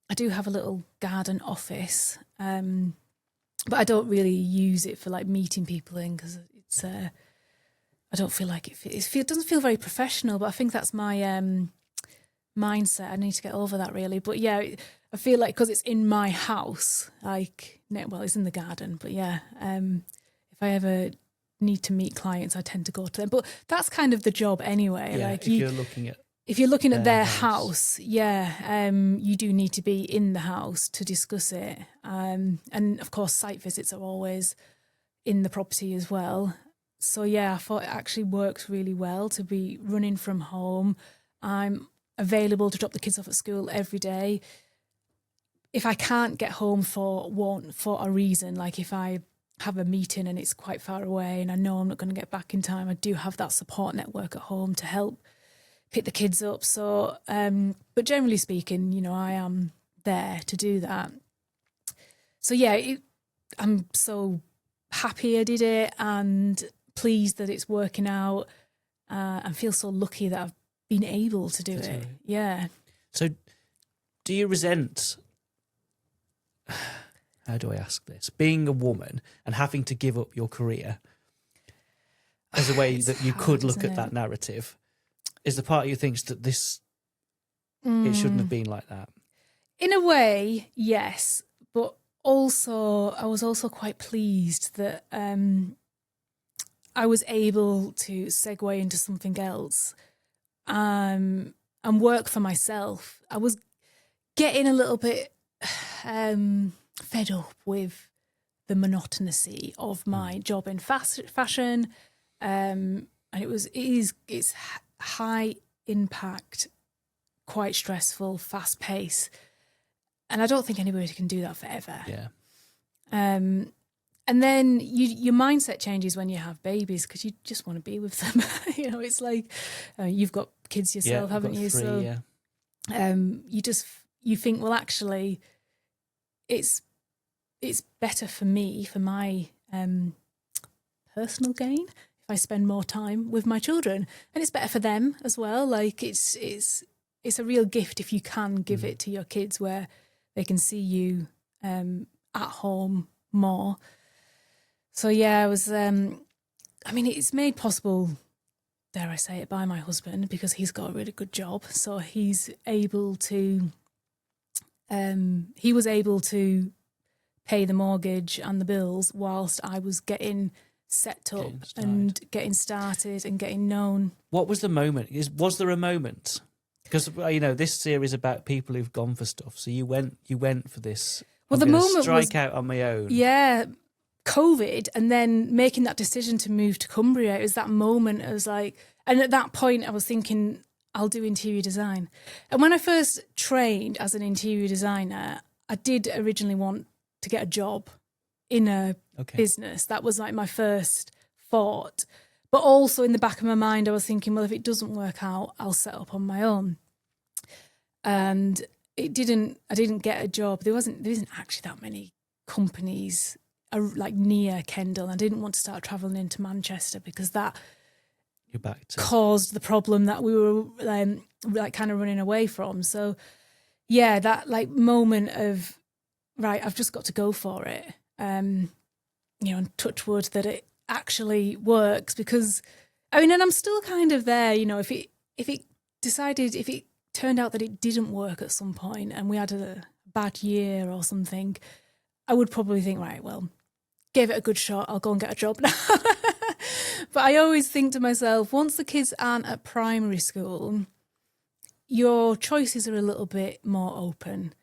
Speaker 2: I do have a little garden office, but I don't really use it for like meeting people in, because it's I don't feel like it doesn't feel very professional. But I think that's my mindset. I need to get over that, really. But yeah, I feel like because it's in my house, it's in the garden. But yeah, if I ever need to meet clients, I tend to go to them. But that's kind of the job anyway.
Speaker 1: Yeah,
Speaker 2: like
Speaker 1: if you're looking at
Speaker 2: their house, you do need to be in the house to discuss it. And of course, site visits are always in the property as well. So yeah, I thought it actually works really well to be running from home. I'm available to drop the kids off at school every day. If I can't get home for a reason, like if I have a meeting and it's quite far away and I know I'm not going to get back in time, I do have that support network at home to help pick the kids up. So, but generally speaking, I am there to do that. So yeah, I'm so happy I did it and pleased that it's working out, and feel so lucky that I've been able to do it. Yeah.
Speaker 1: So do you resent, how do I ask this, being a woman and having to give up your career as a way that you could look at that narrative? Is the part of you thinks that this, it shouldn't have been like that?
Speaker 2: In a way, yes. But also, I was also quite pleased that I was able to segue into something else and work for myself. I was getting a little bit fed up with the monotonicity of my job in fashion. And it's high impact, quite stressful, fast pace. And I don't think anybody can do that forever.
Speaker 1: Yeah.
Speaker 2: And then your mindset changes when you have babies, because you just want to be with them. It's like you've got kids yourself, haven't you?
Speaker 1: 3,
Speaker 2: so you think, well, actually, it's better for me, for my personal gain, if I spend more time with my children, and it's better for them as well. Like it's a real gift if you can give it to your kids, where they can see you at home more. So yeah, I was. It's made possible, dare I say it, by my husband, because he's got a really good job. So he's able to. He was able to pay the mortgage and the bills whilst I was getting set up and getting started and getting known.
Speaker 1: What was the moment? Was there a moment? Because this series is about people who've gone for stuff. So you went for this.
Speaker 2: Well,
Speaker 1: I'm
Speaker 2: the
Speaker 1: gonna
Speaker 2: moment
Speaker 1: strike
Speaker 2: was,
Speaker 1: out on my own.
Speaker 2: yeah, COVID, and then making that decision to move to Cumbria. It was that moment. I was like, and at that point, I was thinking, I'll do interior design. And when I first trained as an interior designer, I did originally want to get a job in a business. That was like my first thought. But also in the back of my mind, I was thinking, well, if it doesn't work out, I'll set up on my own. And I didn't get a job. There isn't actually that many companies like near Kendal. I didn't want to start travelling into Manchester because that caused the problem that we were like kind of running away from. So yeah, that like moment of, right, I've just got to go for it. And touch wood that it actually works, because I mean, and I'm still kind of there, if it turned out that it didn't work at some point and we had a bad year or something, I would probably think, right, well, gave it a good shot, I'll go and get a job now. But I always think to myself, once the kids aren't at primary school, your choices are a little bit more open.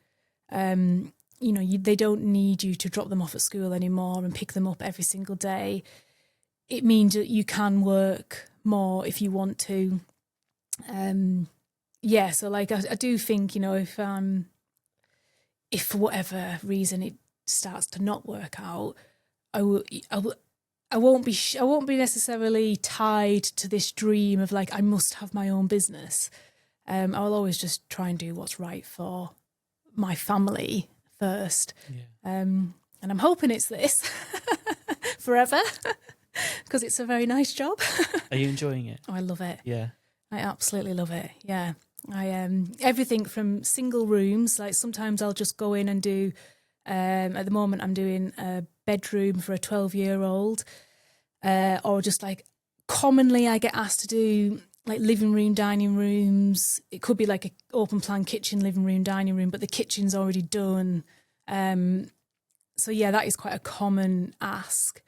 Speaker 2: They don't need you to drop them off at school anymore and pick them up every single day. It means that you can work more if you want to. So like I do think, if for whatever reason it starts to not work out, I won't be necessarily tied to this dream of like I must have my own business. I'll always just try and do what's right for my family first. And I'm hoping it's this forever, because it's a very nice job.
Speaker 1: Are you enjoying it?
Speaker 2: Oh, I love it.
Speaker 1: Yeah.
Speaker 2: I absolutely love it. Yeah. I everything from single rooms, like sometimes I'll just go in and do at the moment I'm doing a bedroom for a 12-year-old, or just like commonly I get asked to do like living room, dining rooms. It could be like an open plan kitchen, living room, dining room, but the kitchen's already done. So yeah, that is quite a common ask.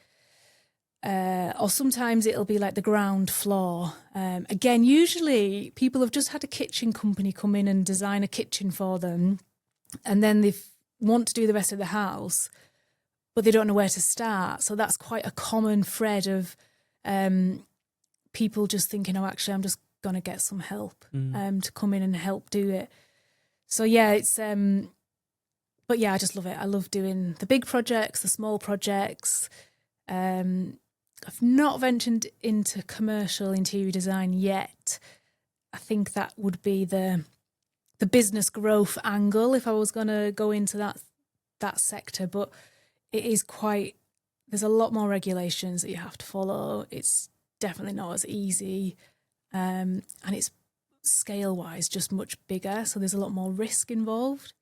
Speaker 2: Or sometimes it'll be like the ground floor. Again, usually people have just had a kitchen company come in and design a kitchen for them, and then they want to do the rest of the house, but they don't know where to start. So that's quite a common thread of people just thinking, oh, actually, I'm just going to get some help to come in and help do it. So yeah, it's... but yeah, I just love it. I love doing the big projects, the small projects. I've not ventured into commercial interior design yet. I think that would be the business growth angle if I was going to go into that sector. But it is there's a lot more regulations that you have to follow. It's definitely not as easy. And it's scale-wise just much bigger. So there's a lot more risk involved.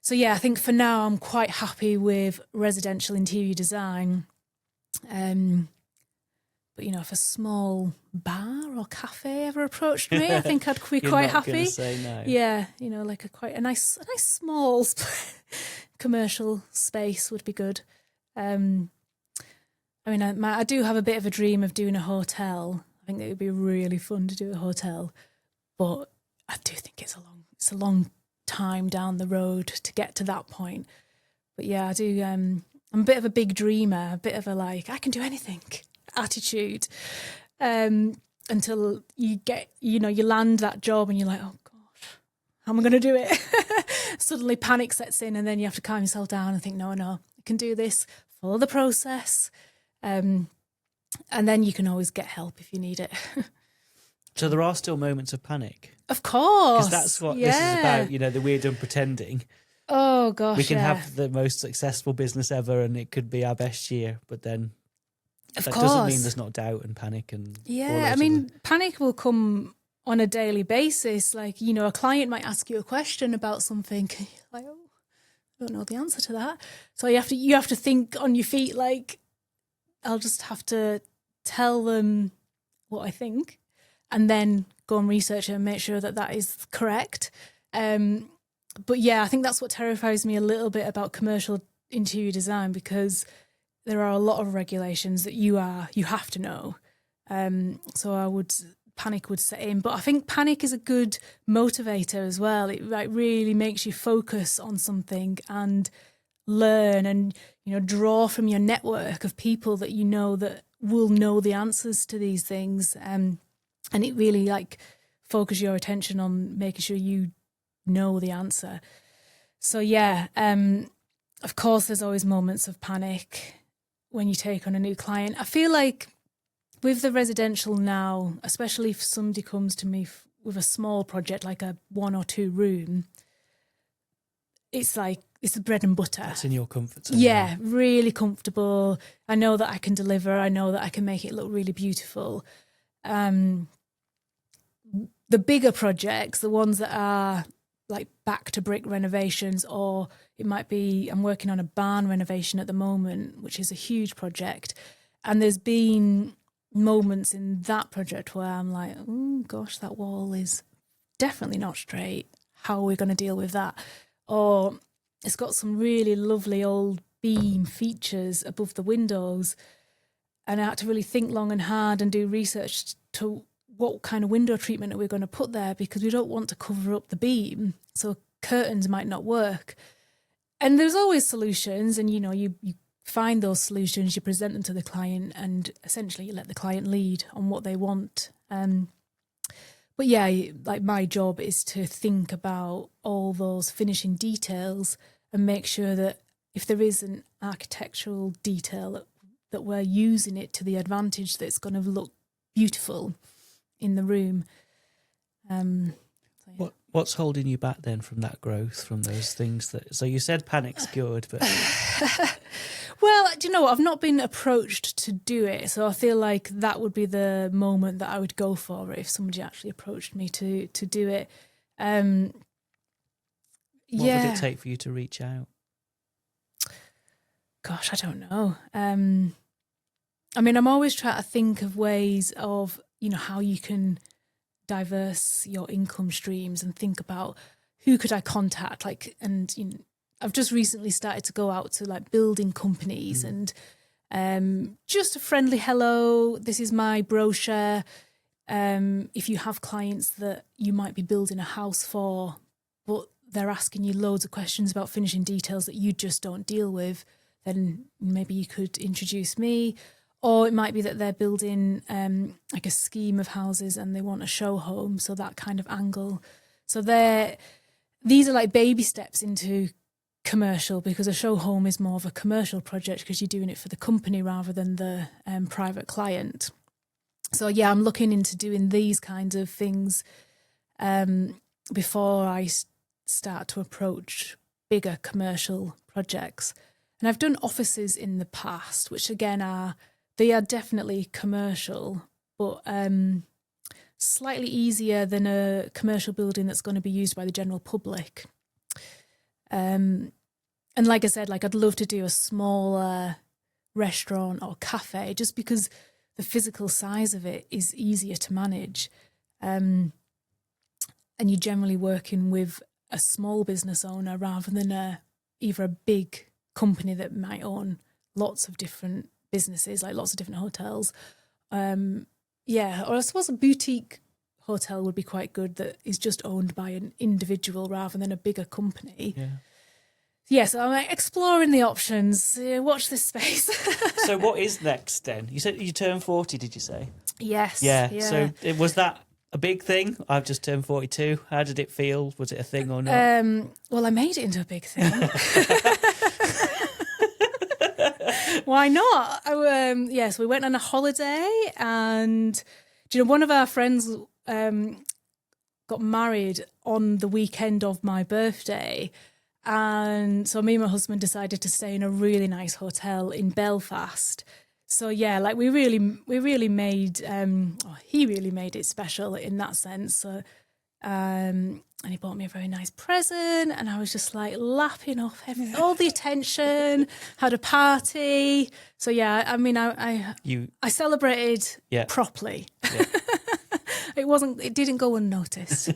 Speaker 2: So yeah, I think for now I'm quite happy with residential interior design. But if a small bar or cafe ever approached me, I think I'd be quite happy.
Speaker 1: You're not going to say no.
Speaker 2: Yeah, like quite a nice small commercial space would be good. I do have a bit of a dream of doing a hotel. I think it would be really fun to do a hotel, but I do think it's a long time down the road to get to that point. But yeah, I do. I'm a bit of a big dreamer, a bit of a like I can do anything attitude, until you get you land that job and you're like, oh gosh, how am I going to do it? Suddenly panic sets in, and then you have to calm yourself down and think, no, I can do this. Follow the process, and then you can always get help if you need it.
Speaker 1: So there are still moments of panic.
Speaker 2: Of course.
Speaker 1: Because that's what this is about, the weird unpretending.
Speaker 2: Oh, gosh,
Speaker 1: we can have the most successful business ever and it could be our best year, but then that doesn't mean there's not doubt and panic. And
Speaker 2: panic will come on a daily basis. Like, a client might ask you a question about something. And you're like, oh, I don't know the answer to that. So you have to think on your feet, like, I'll just have to tell them what I think and then go and research it and make sure that is correct. But yeah, I think that's what terrifies me a little bit about commercial interior design, because there are a lot of regulations that you have to know. So panic would set in. But I think panic is a good motivator as well. It really makes you focus on something and learn and, draw from your network of people that you know that will know the answers to these things. And it really like focus your attention on making sure you know the answer. So yeah, of course, there's always moments of panic when you take on a new client. I feel like with the residential now, especially if somebody comes to me with a small project like a 1 or 2 room, it's like it's the bread and butter.
Speaker 1: It's in your comfort zone.
Speaker 2: Yeah, really comfortable. I know that I can deliver. I know that I can make it look really beautiful. The bigger projects, the ones that are like back to brick renovations, or it might be I'm working on a barn renovation at the moment, which is a huge project. And there's been moments in that project where I'm like, oh gosh, that wall is definitely not straight. How are we going to deal with that? Or it's got some really lovely old beam features above the windows, and I had to really think long and hard and do research to what kind of window treatment are we going to put there, because we don't want to cover up the beam, so curtains might not work. And there's always solutions, and you find those solutions, you present them to the client, and essentially you let the client lead on what they want. But yeah, like my job is to think about all those finishing details and make sure that if there is an architectural detail that we're using it to the advantage, that it's going to look beautiful in the room. So yeah.
Speaker 1: What's holding you back then from that growth, from those things so you said panic's good, but
Speaker 2: well, do you know what? I've not been approached to do it, so I feel like that would be the moment that I would go for it if somebody actually approached me to do it. What
Speaker 1: would it take for you to reach out?
Speaker 2: Gosh, I don't know. I mean, I'm always trying to think of ways of, how you can diverse your income streams and think about who could I contact, I've just recently started to go out to like building companies and just a friendly hello, this is my brochure. If you have clients that you might be building a house for, but they're asking you loads of questions about finishing details that you just don't deal with, then maybe you could introduce me. Or it might be that they're building like a scheme of houses and they want a show home, so that kind of angle. So these are like baby steps into commercial, because a show home is more of a commercial project because you're doing it for the company rather than the private client. So yeah, I'm looking into doing these kinds of things before I start to approach bigger commercial projects. And I've done offices in the past, which again they are definitely commercial, but slightly easier than a commercial building that's going to be used by the general public. And like I said, like I'd love to do a smaller restaurant or cafe, just because the physical size of it is easier to manage. And you're generally working with a small business owner rather than either a big company that might own lots of different businesses, like lots of different hotels. Or I suppose a boutique hotel would be quite good that is just owned by an individual rather than a bigger company. Yeah, so I'm exploring the options. Watch this space.
Speaker 1: So what is next then? You said you turned 40, did you say?
Speaker 2: Yes.
Speaker 1: Yeah. So was that a big thing? I've just turned 42. How did it feel? Was it a thing or not?
Speaker 2: Well, I made it into a big thing. Why not? So we went on a holiday, and one of our friends got married on the weekend of my birthday, and so me and my husband decided to stay in a really nice hotel in Belfast. So yeah, like we really made he really made it special in that sense. So, and he bought me a very nice present, and I was just like lapping off all the attention. Had a party, so yeah. I mean, I celebrated properly. Yeah. It didn't go unnoticed.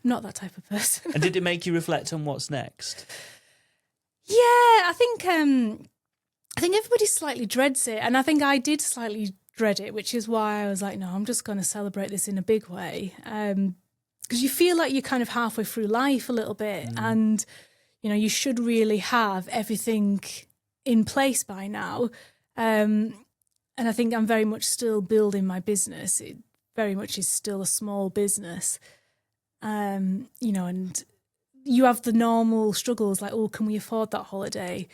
Speaker 2: I'm not that type of person.
Speaker 1: And did it make you reflect on what's next?
Speaker 2: Yeah, I think everybody slightly dreads it, and I think I did slightly dread it, which is why I was like, no, I'm just going to celebrate this in a big way. Because you feel like you're kind of halfway through life a little bit, and you should really have everything in place by now. And I think I'm very much still building my business. It very much is still a small business. And you have the normal struggles like, oh, can we afford that holiday?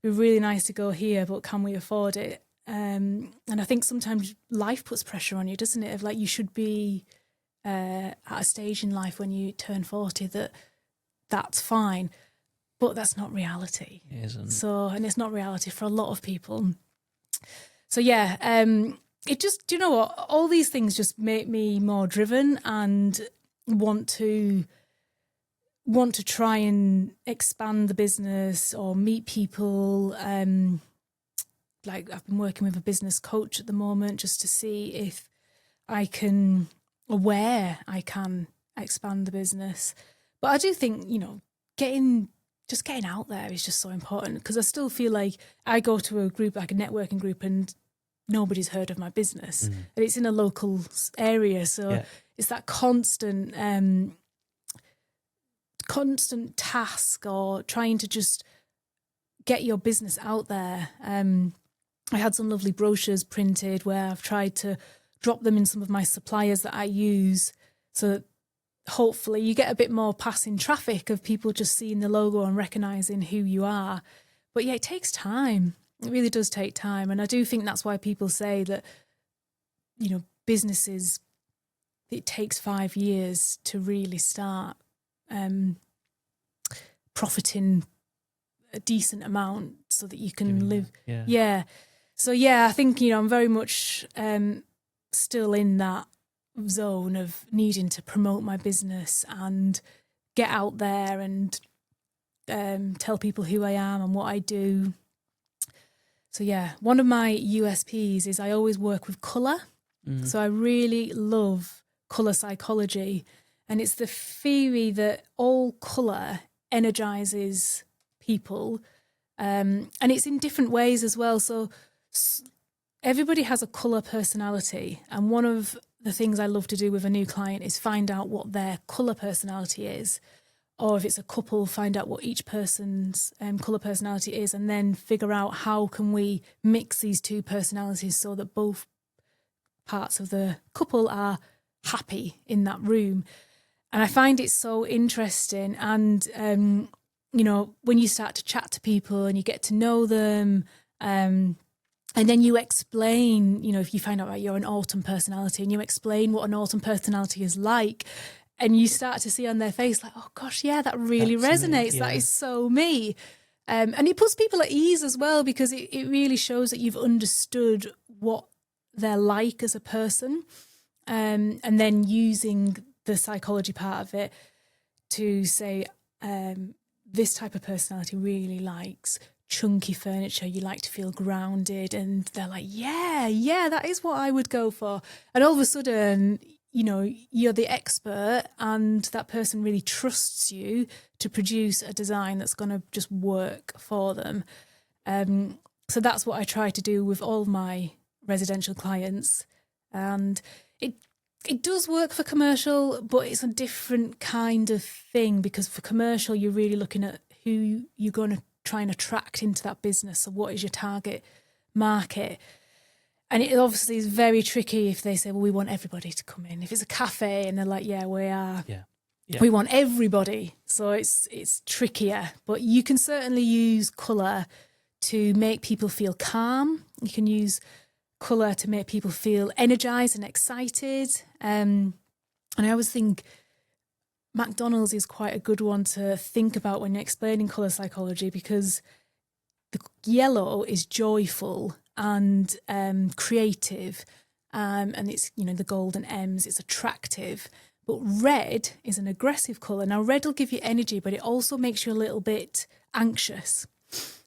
Speaker 2: It'd be really nice to go here, but can we afford it? And I think sometimes life puts pressure on you, doesn't it? Of like, you should be at a stage in life when you turn 40 that's fine, but that's not reality.
Speaker 1: It isn't.
Speaker 2: So, and it's not reality for a lot of people. So yeah, it just, do you know what? All these things just make me more driven and want to try and expand the business or meet people. Like I've been working with a business coach at the moment just to see if I can, or where I can expand the business. But I do think, getting out there is just so important, because I still feel like I go to a group, like a networking group, and nobody's heard of my business. And it's in a local area. So it's that constant task, or trying to just get your business out there. I had some lovely brochures printed where I've tried to drop them in some of my suppliers that I use, so that hopefully you get a bit more passing traffic of people just seeing the logo and recognising who you are. But yeah, it takes time. It really does take time. And I do think that's why people say that, businesses, it takes 5 years to really start profiting a decent amount so that you can live. Yeah. So yeah, I think, I'm very much still in that zone of needing to promote my business and get out there and tell people who I am and what I do. So yeah, one of my USPs is I always work with colour. So I really love colour psychology, and it's the theory that all colour energises people, and it's in different ways as well. So everybody has a colour personality, and one of the things I love to do with a new client is find out what their colour personality is, or if it's a couple, find out what each person's colour personality is, and then figure out how can we mix these two personalities so that both parts of the couple are happy in that room. And I find it so interesting. And, when you start to chat to people and you get to know them, and then you explain, if you find out that you're an autumn personality, and you explain what an autumn personality is like, and you start to see on their face like, oh gosh, yeah, that really resonates. Me, yeah. That is so me. And it puts people at ease as well, because it really shows that you've understood what they're like as a person. And then using the psychology part of it to say, this type of personality really likes chunky furniture, you like to feel grounded, and they're like, yeah, that is what I would go for. And all of a sudden, you're the expert, and that person really trusts you to produce a design that's going to just work for them. So that's what I try to do with all my residential clients. And it does work for commercial, but it's a different kind of thing, because for commercial, you're really looking at who you're going to try and attract into that business. So what is your target market? And it obviously is very tricky if they say, well, we want everybody to come in. If it's a cafe and they're like, yeah, we are. Yeah. We want everybody. So it's trickier. But you can certainly use colour to make people feel calm. You can use colour to make people feel energised and excited. And I always think McDonald's is quite a good one to think about when you're explaining colour psychology, because the yellow is joyful and creative, and it's, the golden M's, it's attractive. But red is an aggressive colour. Now, red will give you energy, but it also makes you a little bit anxious.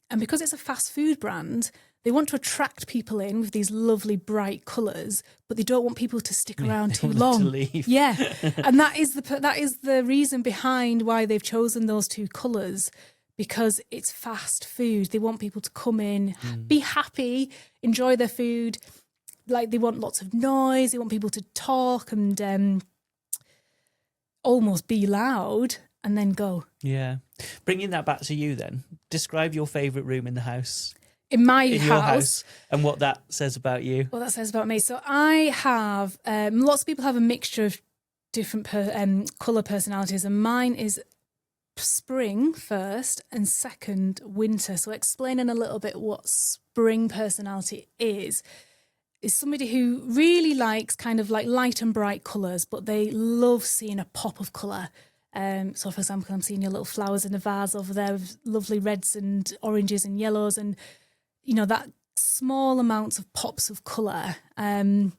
Speaker 2: And because it's a fast food brand, they want to attract people in with these lovely bright colours, but they don't want people to stick around too long. To leave. Yeah, and that is the reason behind why they've chosen those two colours, because it's fast food. They want people to come in, be happy, enjoy their food. Like, they want lots of noise. They want people to talk and almost be loud. and then go.
Speaker 1: Yeah. Bringing that back to you then, describe your favourite room in the house.
Speaker 2: In my
Speaker 1: In your house, and what that says about you.
Speaker 2: What that says about me. So I have, lots of people have a mixture of different colour personalities, and mine is spring first and second winter. So explaining a little bit what spring personality is somebody who really likes kind of like light and bright colours, but they love seeing a pop of colour. So, for example, I'm seeing your little flowers in a vase over there with lovely reds and oranges and yellows and, you know, that small amounts of pops of colour. And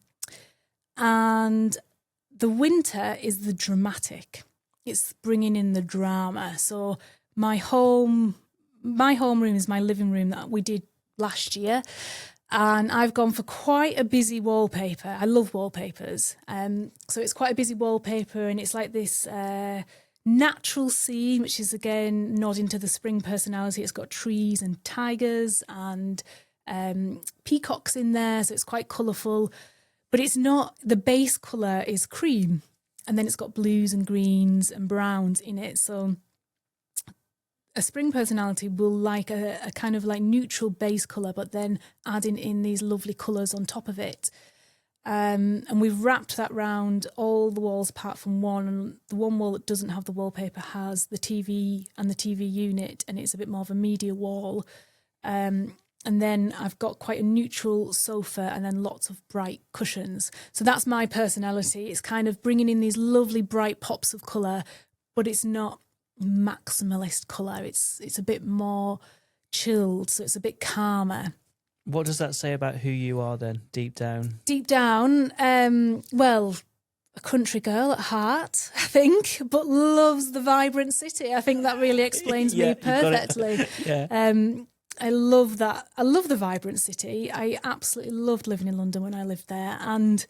Speaker 2: the winter is the dramatic. It's bringing in the drama. So my home room is my living room that we did last year. And I've gone for quite a busy wallpaper. I love wallpapers. So it's quite a busy wallpaper, and it's like this natural scene, which is, again, nodding to the spring personality. It's got trees and tigers and peacocks in there, so it's quite colourful. But it's not, the base colour is cream, and then it's got blues and greens and browns in it. So a spring personality will like a kind of like neutral base colour, but then adding in these lovely colours on top of it. And we've wrapped that round all the walls apart from one. And the one wall that doesn't have the wallpaper has the TV and the TV unit, and it's a bit more of a media wall. And then I've got quite a neutral sofa and then lots of bright cushions. So that's my personality. It's kind of bringing in these lovely bright pops of colour, but it's not maximalist colour. It's a bit more chilled, so it's a bit calmer.
Speaker 1: What does that say about who you are then, deep down?
Speaker 2: Deep down, well, a country girl at heart, I think, but loves the vibrant city. I think that really explains me perfectly. I love that. I love the vibrant city. I absolutely loved living in London when I lived there, and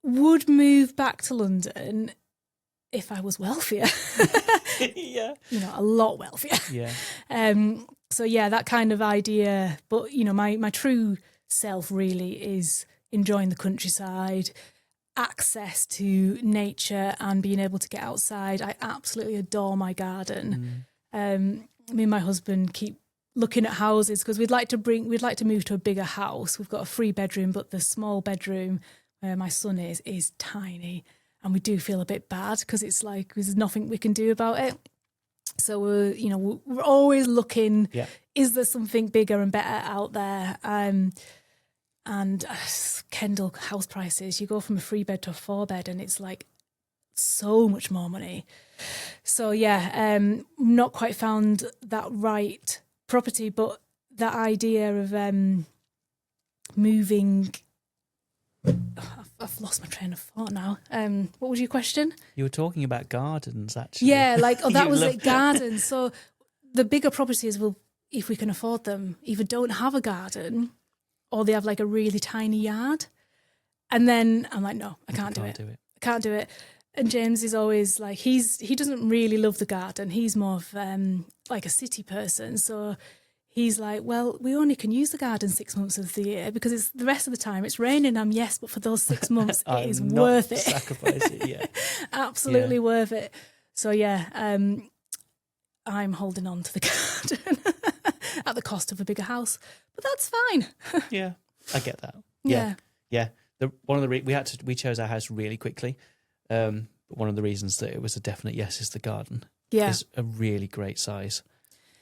Speaker 2: would move back to London if I was wealthier.
Speaker 1: Yeah.
Speaker 2: You know, a lot wealthier.
Speaker 1: Yeah.
Speaker 2: So yeah, that kind of idea. But, you know, my true self really is enjoying the countryside, access to nature and being able to get outside. I absolutely adore my garden. Me and my husband keep looking at houses because we'd like to move to a bigger house. We've got a 3-bedroom, but the small bedroom where my son is tiny. And we do feel a bit bad because it's like there's nothing we can do about it. So we're always looking. Yeah. Is there something bigger and better out there? And Kendal house prices, you go from a 3-bed to a 4-bed, and it's like so much more money. So yeah, not quite found that right property, but that idea of moving. I've lost my train of thought now. What was your question?
Speaker 1: You were talking about gardens, actually.
Speaker 2: Yeah, that was it, gardens. So the bigger properties will, if we can afford them, either don't have a garden or they have like a really tiny yard. And then I'm like, no, I can't do it. I can't do it. And James is always like, he doesn't really love the garden. He's more of like a city person. So he's like, well, we only can use the garden 6 months of the year because it's the rest of the time it's raining. Yes, but for those 6 months, it is worth it.
Speaker 1: Sacrifice it, yeah.
Speaker 2: Absolutely worth it. So yeah, I'm holding on to the garden at the cost of a bigger house, but that's fine.
Speaker 1: Yeah, I get that.
Speaker 2: Yeah.
Speaker 1: We chose our house really quickly. But one of the reasons that it was a definite yes is the garden.
Speaker 2: Yeah,
Speaker 1: it's a really great size,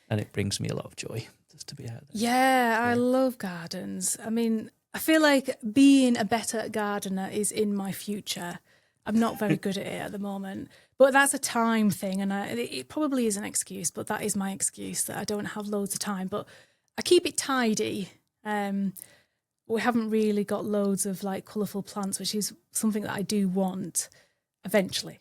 Speaker 1: and it brings me a lot of joy just to be out there.
Speaker 2: Yeah, I love gardens. I mean, I feel like being a better gardener is in my future. I'm not very good at it at the moment, but that's a time thing, and it probably is an excuse, but that is my excuse, that I don't have loads of time. But I keep it tidy. We haven't really got loads of like colourful plants, which is something that I do want eventually.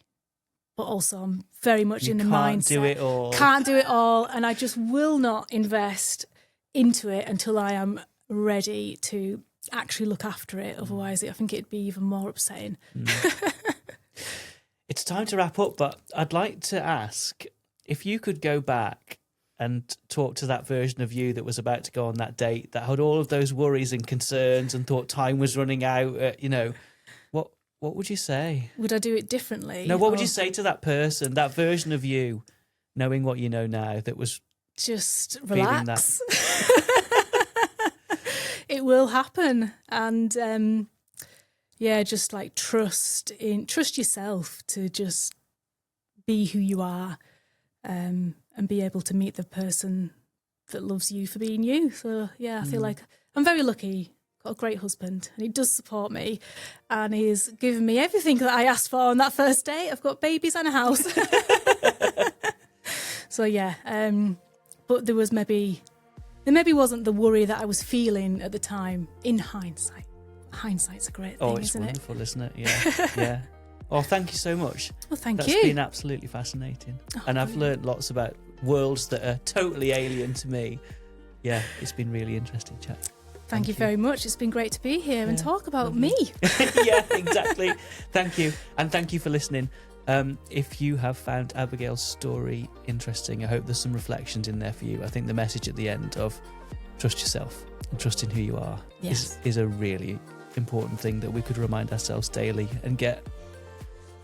Speaker 2: But also I'm very much in the mindset. Can't do it all. And I just will not invest into it until I am ready to actually look after it. Otherwise, I think it'd be even more upsetting.
Speaker 1: It's time to wrap up, but I'd like to ask if you could go back and talk to that version of you that was about to go on that date, that had all of those worries and concerns and thought time was running out, what what would you say?
Speaker 2: Would I do it differently?
Speaker 1: No, what would you say to that person, that version of you, knowing what you know now, that was
Speaker 2: just
Speaker 1: feeling
Speaker 2: relax? It will happen. And just like trust yourself to just be who you are, and be able to meet the person that loves you for being you. So yeah, I feel like I'm very lucky. Got a great husband, and he does support me, and he's given me everything that I asked for on that first date. I've got babies and a house. So yeah, but there maybe wasn't the worry that I was feeling at the time. In hindsight, hindsight's a great thing,
Speaker 1: it's
Speaker 2: isn't
Speaker 1: wonderful, isn't it? Yeah, yeah. Oh, thank you so much.
Speaker 2: Well,
Speaker 1: That's been absolutely fascinating, and I've learned lots about worlds that are totally alien to me. Yeah, it's been really interesting chat.
Speaker 2: Thank you very much. It's been great to be here and talk about me.
Speaker 1: Yeah, exactly. Thank you. And thank you for listening. If you have found Abigail's story interesting, I hope there's some reflections in there for you. I think the message at the end of trust yourself and trust in who you are is a really important thing that we could remind ourselves daily and get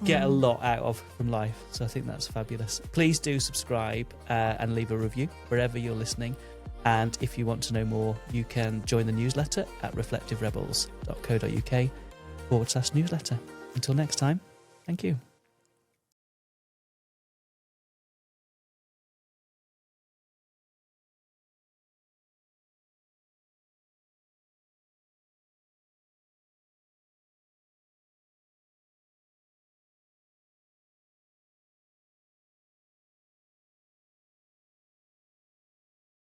Speaker 1: a lot out of from life. So I think that's fabulous. Please do subscribe and leave a review wherever you're listening. And if you want to know more, you can join the newsletter at reflectiverebels.co.uk/newsletter. Until next time, thank you.